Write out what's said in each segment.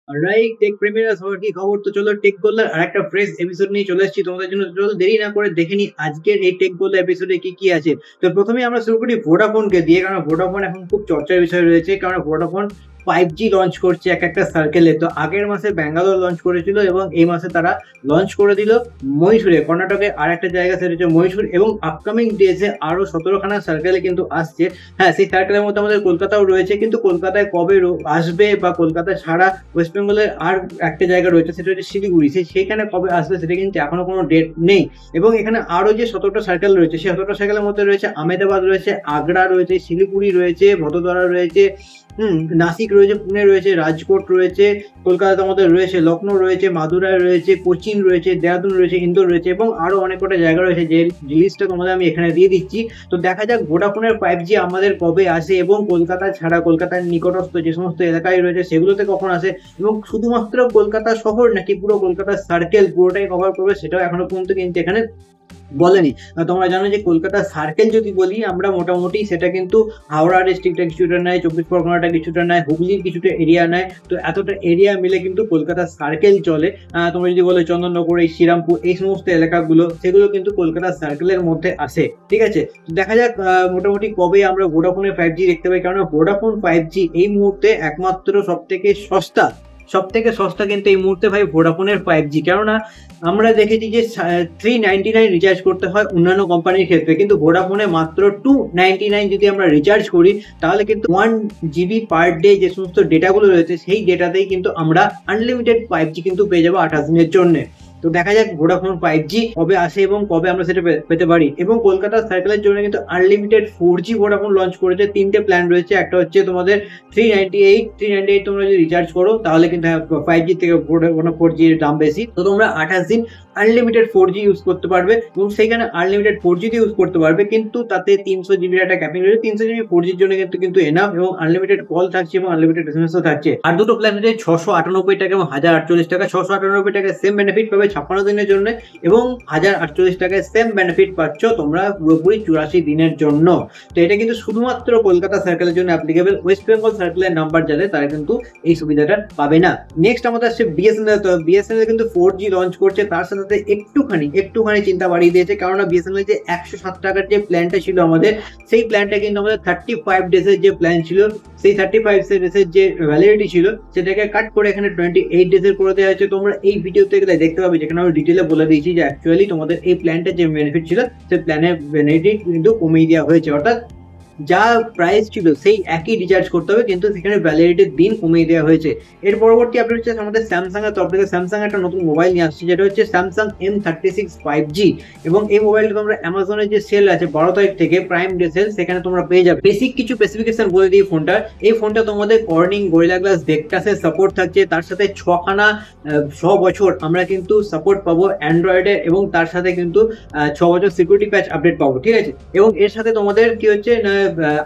Alright, take প্রেমীরা সবার কি খবর? তো চলো টেক গোল্লার আর একটা ফ্রেশ এপিসোড নিয়ে চলে এসেছি তোমাদের জন্য। চলো দেরি না করে দেখে নি আজকের এই টেক গোল্লা এপিসোডে কি কি আছে। তো প্রথমে আমরা শুরু করি ভোডাফোনকে দিয়ে, কারণ ভোডাফোন এখন খুব চর্চার বিষয় রয়েছে, কারণ ভোডাফোন 5G লঞ্চ করছে এক একটা সার্কেলে। তো আগের মাসে ব্যাঙ্গালোর লঞ্চ করেছিল এবং এই মাসে তারা লঞ্চ করে দিল মহীশূরে, কর্ণাটকে আর একটা জায়গা, সেটা হচ্ছে মহীশূর। এবং আপকামিং ডেজে আরো 17খানা সার্কেলে কিন্তু আসছে। হ্যাঁ, সেই সার্কেলের মধ্যে আমাদের কলকাতাও রয়েছে, কিন্তু কলকাতায় কবে আসবে বা কলকাতা ছাড়া ওয়েস্ট বেঙ্গলের আর একটা জায়গা রয়েছে, সেটা হচ্ছে শিলিগুড়ি, সেখানে কবে আসবে সেটা কিন্তু এখনো কোনো ডেট নেই। এবং এখানে আরো যে 17টা সার্কেল রয়েছে, সেই 17টা সার্কেলের মধ্যে রয়েছে আহমেদাবাদ রয়েছে, আগ্রা রয়েছে, শিলিগুড়ি রয়েছে, ভদোদরা রয়েছে, নাসিক রয়েছে, পুনে রয়েছে, রাজকোট রয়েছে, কলকাতাতে আমাদের রয়েছে লখনৌ রয়েছে, মাদুরাই রয়েছে, কোচিন রয়েছে, দেহরাদুন রয়েছে, ইন্দোর রয়েছে এবং আরো অনেক কটা জায়গা রয়েছে, যে লিস্টটা তোমাদের আমি এখানে দিয়ে দিচ্ছি। তো দেখা যাক ভোডাফোনের 5G আমাদের কবে আসে এবং কলকাতা ছাড়া কলকাতার নিকটস্থ যে সমস্ত এলাকায় রয়েছে সেগুলোতে কখন আসে, এবং শুধুমাত্র কলকাতা শহর নাকি পুরো কলকাতা সার্কেল পুরোটাই কভার করবে সেটাও এখনো পর্যন্ত কিন্তু এখানে বলেনি। তোমরা জানো যে কলকাতা সার্কেল যদি বলি আমরা, মোটামুটি সেটা কিন্তু হাওড়া ডিস্ট্রিক্টটা কিছুটা নেয়, 24 পরগনাটা কিছুটা নেয়, হুগলির কিছুটা এরিয়া নেয়। তো এতটা এরিয়া মিলে কিন্তু কলকাতা সার্কেল চলে। তোমরা যদি বলো চন্দননগর, এই শ্রীরামপুর, এই সমস্ত এলাকাগুলো, সেগুলো কিন্তু কলকাতা সার্কেলের মধ্যে আসে। ঠিক আছে, তো দেখা যাক মোটামুটি কবে আমরা ভোডাফোনের 5G দেখতে পাই, কারণ ভোডাফোন 5G এই মুহূর্তে একমাত্র সব থেকে সস্তা কিন্তু এই মুহূর্তে ভাই ভোডাফোনের 5G। কেননা আমরা দেখেছি যে 399 রিচার্জ করতে হয় অন্যান্য কোম্পানির ক্ষেত্রে, কিন্তু ভোডাফোনে মাত্র 299 যদি আমরা রিচার্জ করি, তাহলে কিন্তু 1 GB পার ডে যে সমস্ত ডেটাগুলো রয়েছে সেই ডেটাতেই কিন্তু আমরা আনলিমিটেড 5G কিন্তু পেয়ে যাবো 28 দিনের জন্য। তো দেখা যাক ভোডাফোন 5G কবে আসে এবং কবে আমরা সেটা পেতে পারি। এবং কলকাতা সার্কেলের জন্য কিন্তু আনলিমিটেড 4G ভোডাফোন লঞ্চ করেছে। 3টে প্ল্যান রয়েছে, একটা হচ্ছে তোমাদের 398 তোমরা যদি রিচার্জ করো তাহলে কিন্তু 5G থেকে ভোডাফোন 4G এর দাম বেশি। তো তোমরা 28 দিন আনলিমিটেড 4G ইউজ করতে পারবে এবং সেইখানে আনলিমিটেড 4G ইউজ করতে পারবে, কিন্তু তাতে 300 GB একটা ক্যাপিং রয়েছে। 300 GB 4G জন্য কিন্তু এনাফ, এবং আনলিমিটেড কল থাকছে এবং আনলিমিটেড এসএমএসও থাকছে। আর দুটো প্ল্যান হচ্ছে 698 টাকা এবং 1048 টাকা। 698 টাকায় সেম বেনিফিট পাবে 56 দিনের জন্য, এবং 1048 টাকায় সেম বেনিফিট পাচ্ছ তোমরা পুরোপুরি 84 দিনের জন্য। তো এটা কিন্তু শুধুমাত্র কলকাতা সার্কেলের জন্য অ্যাপ্লিকেবল। ওয়েস্ট বেঙ্গল সার্কেলের নাম্বার যাদের, তারা কিন্তু এই সুবিধাটা পাবে না। নেক্সট আমাদের আসছে বিএসএনএল। তো বিএসএনএল কিন্তু 4G লঞ্চ করছে, তার সাথে একটুখানি চিন্তা বাড়িয়ে দিয়েছে, কারণ বিএসএনএল যে 107 টাকার যে প্ল্যানটা ছিল আমাদের, সেই প্ল্যানটা কিন্তু আমাদের 35 ডেজের যে প্ল্যান ছিল, সেই 35 ডেজের যে ভ্যালিডিটি ছিল সেটাকে কাট করে এখানে 28 ডেজের করে দেওয়া হয়েছে। তোমরা এই ভিডিওতে গেলে দেখতে পাবে, যেখানে আমি ডিটেলে বলে দিয়েছি যে অ্যাকচুয়ালি তোমাদের এই প্ল্যানটা যে বেনিফিট ছিল সেই প্ল্যানের বেনিফিট কিন্তু কমিয়ে দেওয়া হয়েছে, অর্থাৎ যা প্রাইস ছিল সেই একই রিচার্জ করতে হবে, কিন্তু সেখানে ভ্যালিডিটির দিন কমিয়ে দেওয়া হয়েছে। এর পরবর্তী আপডেট হচ্ছে আমাদের স্যামসাং এর তরফ থেকে। স্যামসাং একটা নতুন মোবাইল নিয়ে আসছে, যেটা হচ্ছে স্যামসাং M36 5G। এবং এই মোবাইলটা তোমরা অ্যামাজনের যে সেল আছে 12 তারিখ থেকে, প্রাইম ডে সেল, সেখানে তোমরা পেয়ে যাবে। বেসিক কিছু স্পেসিফিকেশন বলে দিই ফোনটা। এই ফোনটা তোমাদের কর্নিং গরিলা গ্লাস ভেক্টাসের সাপোর্ট থাকছে, তার সাথে 6 বছর আমরা কিন্তু সাপোর্ট পাবো অ্যান্ড্রয়েডের, এবং তার সাথে কিন্তু 6 বছর সিকিউরিটি প্যাচ আপডেট পাবো। ঠিক আছে, এবং এর সাথে তোমাদের কি হচ্ছে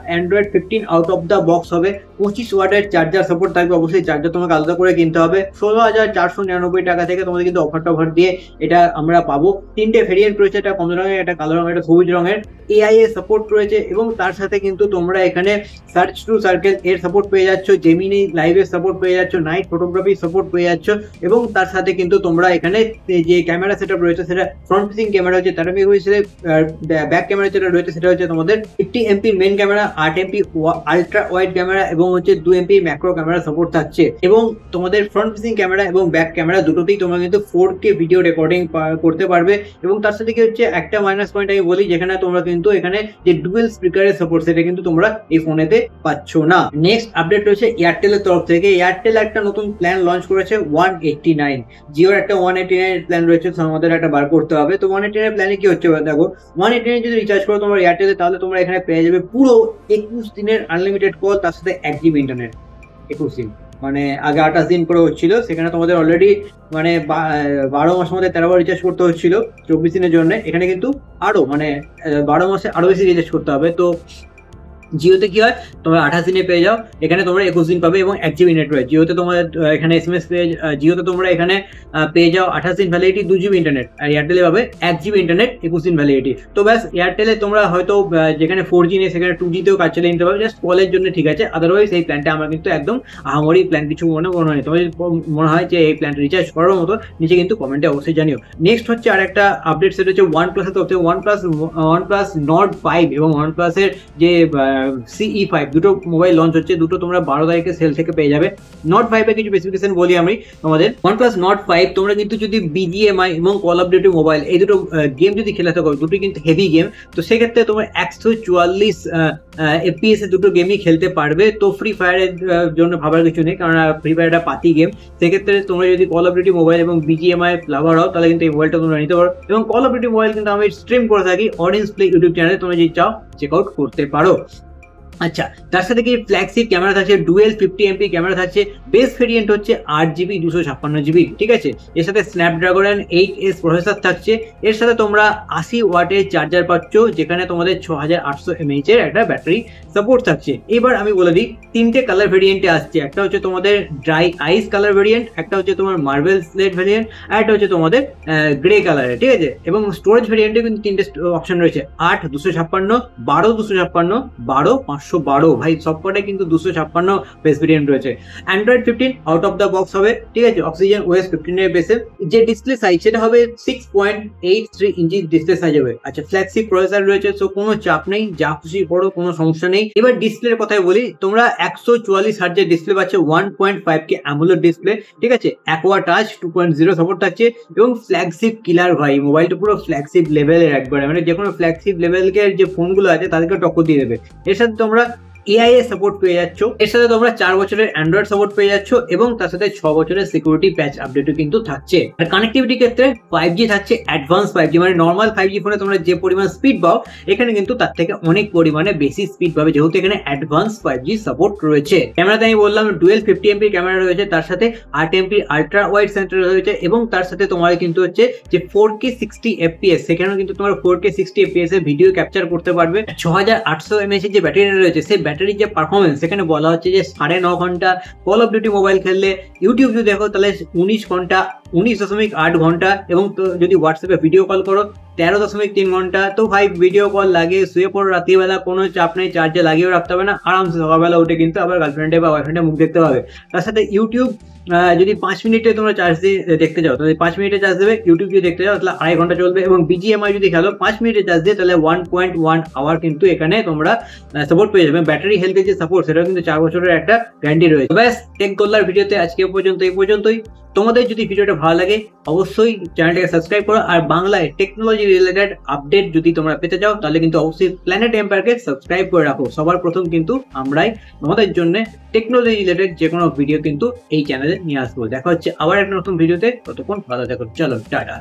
Android 15 out of the box হবে। 25 ওয়াটের চার্জার সাপোর্ট থাকবে, অবশ্যই চার্জার তোমাকে আলাদা করে কিনতে হবে। 16,499 টাকা থেকে তোমাদের কিন্তু অফার দিয়ে এটা আমরা পাবো। 3টে ভেরিয়েন্ট রয়েছে, একটা কমলা রঙের, একটা কালো রঙের, একটা সবুজ রঙের। AI এর সাপোর্ট রয়েছে, এবং তার সাথে কিন্তু তোমরা এখানে সার্চ টু সার্কেল এর সাপোর্ট পেয়ে যাচ্ছ, জেমিনি লাইভের সাপোর্ট পেয়ে যাচ্ছ, নাইট ফটোগ্রাফি সাপোর্ট পেয়ে যাচ্ছ, এবং তার সাথে কিন্তু তোমরা এখানে যে ক্যামেরা সেটআপ রয়েছে সেটা ফ্রন্ট ফেসিং ক্যামেরা হচ্ছে 13 মেগাপিক্সেল, ব্যাক ক্যামেরা যেটা রয়েছে সেটা হচ্ছে তোমাদের 50 MP main camera, 8 MP ultra wide camera, এবং হচ্ছে 2 MP ম্যাক্রো ক্যামেরা সাপোর্ট থাকছে। এবং তোমাদের ফ্রন্ট ফেসিং ক্যামেরা এবং ব্যাক ক্যামেরা দুটোতেই তোমরা কিন্তু 4K ভিডিও রেকর্ডিং করতে পারবে। এবং তার সাথে কি হচ্ছে একটা মাইনাস পয়েন্ট আমি বলি, যেখানে তোমরা কিন্তু এখানে যে ডুয়েল স্পিকারের সাপোর্ট সেটা কিন্তু তোমরা এই ফোনেতে পাচ্ছ না। নেক্সট আপডেট রয়েছে এয়ারটেলের তরফ থেকে। এয়ারটেল একটা নতুন প্ল্যান লঞ্চ করেছে 189। জিওর একটা 189 প্ল্যান রয়েছে, আমাদের একটা বার করতে হবে। তো 189 প্ল্যানে কি হচ্ছে দেখো, 189 যদি রিচার্জ করো তোমরা এয়ারটেলে, তাহলে তোমরা এখানে পেয়ে যাবে পুরো 21 দিনের আনলিমিটেড কল, তার সাথে 1 GB ইন্টারনেট। 21 দিন মানে আগে 28 দিন করে হচ্ছিল, সেখানে তোমাদের অলরেডি মানে 12 মাসের মধ্যে 13 বার রিচার্জ করতে হচ্ছিল 24 দিনের জন্য। এখানে কিন্তু আরো মানে 12 মাসে আরো বেশি রিচার্জ করতে হবে। তো জিওতে কি হয়, তোমরা 28 দিনে পেয়ে যাও, এখানে তোমরা 21 দিন পাবে এবং 1 জিবি নেটওয়ার্ক। জিওতে তোমার এখানে এসএমএস পেয়ে, জিওতে তোমরা এখানে পেয়ে যাও 28 দিন ভ্যালিডিটি, 2 জিবি ইন্টারনেট, আর এয়ারটেলে পাবে 1 জিবি ইন্টারনেট 21 দিন ভ্যালিডিটি। তো ব্যাস, এয়ারটেলে তোমরা হয়তো যেখানে 4G নেই সেখানে 2G তেও কাজ চালিয়ে নিতে পারবে, জাস্ট কলের জন্য ঠিক আছে। আদারওয়াইজ এই প্ল্যানটা আমার কিন্তু একদম আহামরি প্ল্যান কিছু মনে হয়। তোমার যদি মনে হয় যে এই প্ল্যানটা রিচার্জ করার মতো, নিচে কিন্তু কমেন্টে অবশ্যই জানিও। নেক্সট হচ্ছে আর একটা আপডেট, সেটা হচ্ছে OnePlus এর তরফ থেকে OnePlus Nord 5 এবং OnePlus এর যে CE5 দুটো মোবাইল লঞ্চ হচ্ছে। দুটো তোমরা 12 তারিখে সেল থেকে পেয়ে যাবে। Nord 5 এর কিছু স্পেসিফিকেশন বলি আমি তোমাদের। OnePlus Nord 5 তোমরা কিন্তু যদি BGMI এবং কল অফ ডিউটি মোবাইল এই দুটো গেম যদি খেলে থাকো, দুটোই কিন্তু হেভি গেম, তো সেক্ষেত্রে তোমরা 144 FPS এ দুটো গেমই খেলতে পারবে। তো ফ্রি ফায়ারের জন্য ভাবার কিছু নেই, কারণ ফ্রি ফায়ার একটা পাতি গেম। সেক্ষেত্রে তোমরা যদি কল অফ ডিউটি মোবাইল এবং BGMI লাভার হও, তাহলে কিন্তু এই মোবাইলটা তোমরা নিতে পারো। এবং কল অফ ডিউটি মোবাইল কিন্তু আমি স্ট্রিম করে থাকি অরেঞ্জ প্লে ইউটিউব চ্যানেলে, তোমরা যদি চাও চেক আউট করতে পারো। আচ্ছা, তার সাথে কি ফ্ল্যাগশিপ ক্যামেরা থাকছে, ডুয়েল 50MP ক্যামেরা থাকছে, বেস ভেরিয়েন্ট হচ্ছে 8GB 256GB, ঠিক আছে। এর সাথে স্ন্যাপড্রাগন 8S প্রসেসর থাকছে। এর সাথে তোমরা 80 ওয়াটের চার্জার পাচ্ছ, যেখানে তোমাদের 6800 mAh এর একটা ব্যাটারি সাপোর্ট থাকছে। এবার আমি বলে দিই, 3টে কালার ভেরিয়েন্টে আসছে। একটা হচ্ছে তোমাদের ড্রাই আইস কালার ভেরিয়েন্ট, একটা হচ্ছে তোমার মার্বেল স্লেট ভেরিয়েন্ট, আর একটা হচ্ছে তোমাদের গ্রে কালারের, ঠিক আছে। এবং স্টোরেজ ভেরিয়েন্টে কিন্তু 3টে অপশন রয়েছে, 8 256, 12 256, 12 512। ভাই সবকটাই কিন্তু 256 বেস ভেরিয়েন্ট রয়েছে। Android 15 out of the box হবে, ঠিক আছে। অক্সিজেন OS 15 এর বেসে যে ডিসপ্লে সাইজ সেটা হবে 6.83 ইঞ্চি ডিসপ্লে সাইজ হবে। আচ্ছা, ফ্ল্যাগশিপ প্রসেসর রয়েছে, সো কোনো চাপ নেই, যা খুশি করো, কোনো সমস্যা নেই। এবার ডিসপ্লের কথাই বলি, তোমরা 144 হার্জের ডিসপ্লে পাচ্ছ, 1.5K অ্যামোলেড ডিসপ্লে, ঠিক আছে। অ্যাকোয়া টাচ 2.0 সাপোর্ট থাকছে এবং ফ্ল্যাগশিপ কিলার ভাই, মোবাইলটা পুরো ফ্ল্যাগশিপ লেভেলের একবারে, মানে যে কোনো ফ্ল্যাগশিপ লেভেলের যে ফোনগুলো আছে তাদেরকে টক্কর দিয়ে দেবে। এর সাথে তোমরা AI এর সাপোর্ট পেয়ে যাচ্ছ, এর সাথে তোমরা 4 বছরের অ্যান্ড্রয়েড সাপোর্ট পেয়ে যাচ্ছ এবং তার সাথে 6 বছরের সিকিউরিটি প্যাচ আপডেটও কিন্তু থাকছে। আর কানেক্টিভিটি ক্ষেত্রে 5G থাকছে, অ্যাডভান্স 5G, মানে নর্মাল 5G ফোনে তোমরা যে পরিমাণ স্পিড পাও, এখানে কিন্তু তার থেকে অনেক পরিমাণে বেশি স্পিড পাবে, যেহেতু এখানে অ্যাডভান্স 5G সাপোর্ট রয়েছে। ক্যামেরাতে আমি বললাম ডুয়েল 50MP ক্যামেরা রয়েছে, তার সাথে 8MP আল্ট্রা ওয়াইড সেন্সর রয়েছে এবং তার সাথে তোমার কিন্তু হচ্ছে যে 4K 60 FPS, সেখানেও কিন্তু তোমার 4K 60 FPS এর ভিডিও ক্যাপচার করতে পারবে। 6800 mAh যে ব্যাটারি রয়েছে, সেই ব্যাটারির যে পারফরমেন্স, সেখানে বলা হচ্ছে যে 9.5 ঘন্টা কল অফ ডিউটি মোবাইল খেললে, ইউটিউব যদি দেখো তাহলে 19 ঘন্টা, 19.8 ঘন্টা, এবং তো যদি হোয়াটসঅ্যাপে ভিডিও কল করো 13.3 ঘন্টা। তো ভাই ভিডিও কল লাগে, শুয়ে পড়ো রাত্রিবেলা, কোনো চাপ নেই, চার্জে লাগিয়েও রাখতে হবে না, আরামসে সকালবেলা উঠে কিন্তু আবার গার্লফ্রেন্ডে বা বয়ফ্রেন্ডে মুখ দেখতে পাবে। তার সাথে ইউটিউব যদি 5 মিনিটে তোমরা চার্জ দিয়ে দেখতে যাও, তাহলে 5 মিনিটে চার্জ দেবে। ইউটিউব যদি দেখতে যাও তাহলে 2.5 ঘন্টা চলবে। এবং BGMI যদি খেলো 5 মিনিটে চার্জ দিয়ে, তাহলে 1.1 আওয়ার কিন্তু এখানে তোমরা সাপোর্ট পেয়ে যাবে। ব্যাটারি হেলথের যে সাপোর্ট, সেটাও কিন্তু 4 বছরের একটা গ্যারান্টি রয়েছে। ব্যাস, টেক গোল্লার ভিডিওতে আজকে পর্যন্ত এই পর্যন্তই। তোমাদের যদি ভিডিওটা ভালো লাগে, অবশ্যই চ্যানেলটাকে সাবস্ক্রাইব করো। আর বাংলায় টেকনোলজি রিলেটেড আপডেট যদি তোমরা পেতে চাও, তাহলে কিন্তু অবশ্যই প্ল্যানেট এম্পায়ারকে সাবস্ক্রাইব করে রাখো। সবার প্রথম কিন্তু আমরাই তোমাদের জন্য টেকনোলজি রিলেটেড যে কোনো ভিডিও কিন্তু এই চ্যানেলে নিয়ে আসবো। দেখা হচ্ছে আবার একটা নতুন ভিডিওতে, ততক্ষণ ভালো থাকো, চলো টাটা।